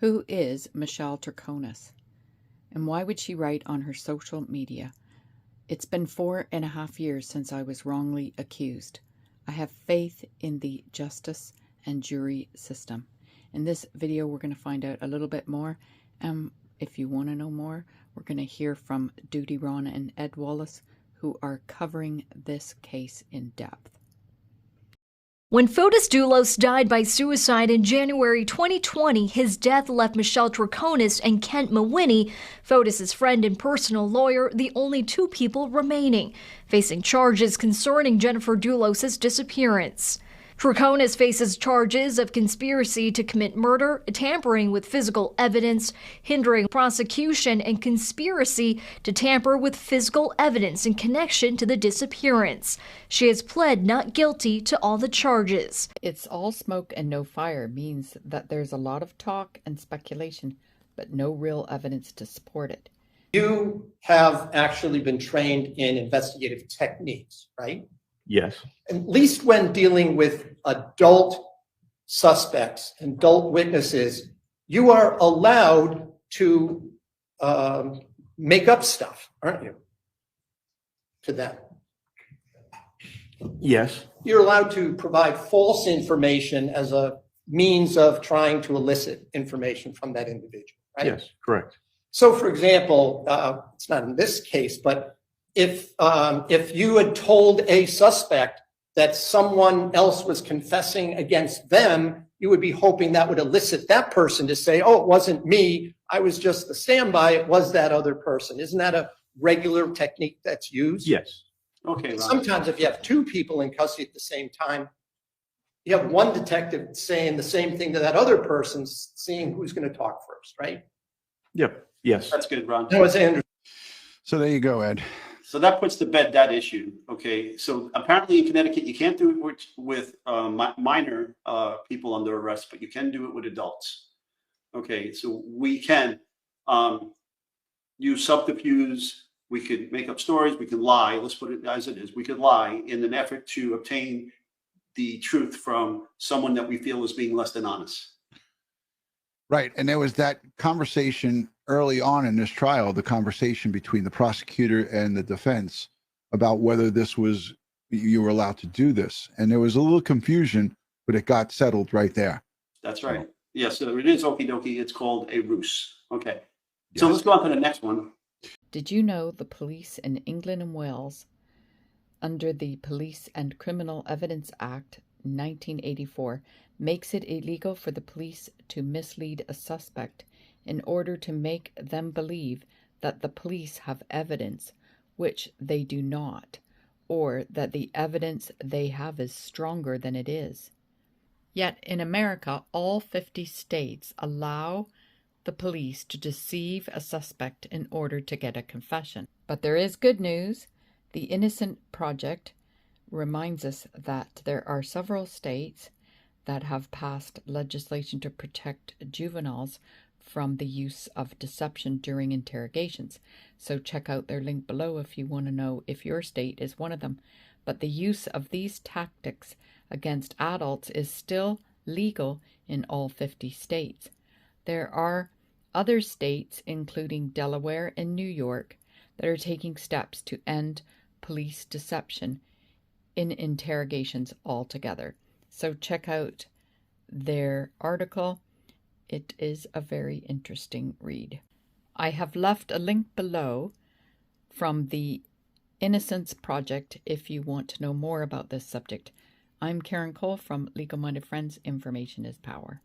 Who is Michelle Troconis? And why would she write on her social media, "It's been 4.5 years since I was wrongly accused. I have faith in the justice and jury system." In this video, we're going to find out a little bit more. If you want to know more, we're going to hear from Duty Ron and Ed Wallace, who are covering this case in depth. When Fotis Dulos died by suicide in January 2020, his death left Michelle Troconis and Kent Mawhinney, Fotis' friend and personal lawyer, the only two people remaining, facing charges concerning Jennifer Dulos' disappearance. Troconis faces charges of conspiracy to commit murder, tampering with physical evidence, hindering prosecution, and conspiracy to tamper with physical evidence in connection to the disappearance. She has pled not guilty to all the charges. It's all smoke and no fire means that there's a lot of talk and speculation, but no real evidence to support it. You have actually been trained in investigative techniques, right? Yes. At least when dealing with adult suspects, adult witnesses, you are allowed to make up stuff, aren't you? To them. Yes. You're allowed to provide false information as a means of trying to elicit information from that individual, right? Yes, correct. So, for example, it's not in this case, but if you had told a suspect that someone else was confessing against them, you would be hoping that would elicit that person to say, "Oh, it wasn't me. I was just the standby. It was that other person." Isn't that a regular technique that's used? Yes. Okay. And sometimes if you have two people in custody at the same time, you have one detective saying the same thing to that other person, seeing who's going to talk first, right? Yep. Yes. That's good, Ron. That was Andrew. So there you go, Ed. So that puts to bed that issue. Okay. So apparently in Connecticut, you can't do it with minor people under arrest, but you can do it with adults. Okay. So we can use subterfuge. We could make up stories. We can lie. Let's put it as it is. We could lie in an effort to obtain the truth from someone that we feel is being less than honest. Right. And there was that conversation early on in this trial, the conversation between the prosecutor and the defense about whether this was, you were allowed to do this. And there was a little confusion, but it got settled right there. That's right. Yes. So it is okie dokie. It's called a ruse. Okay. Yes. So let's go on to the next one. Did you know the police in England and Wales, under the Police and Criminal Evidence Act 1984, makes it illegal for the police to mislead a suspect in order to make them believe that the police have evidence which they do not, or that the evidence they have is stronger than it is. Yet in America, all 50 states allow the police to deceive a suspect in order to get a confession. But there is good news. The Innocent Project reminds us that there are several states that have passed legislation to protect juveniles from the use of deception during interrogations. So check out their link below if you want to know if your state is one of them. But the use of these tactics against adults is still legal in all 50 states. There are other states, including Delaware and New York, that are taking steps to end police deception in interrogations altogether. So check out their article. It is a very interesting read. I have left a link below from the Innocence Project if you want to know more about this subject. I'm Karen Cole from Legal Minded Friends. Information is power.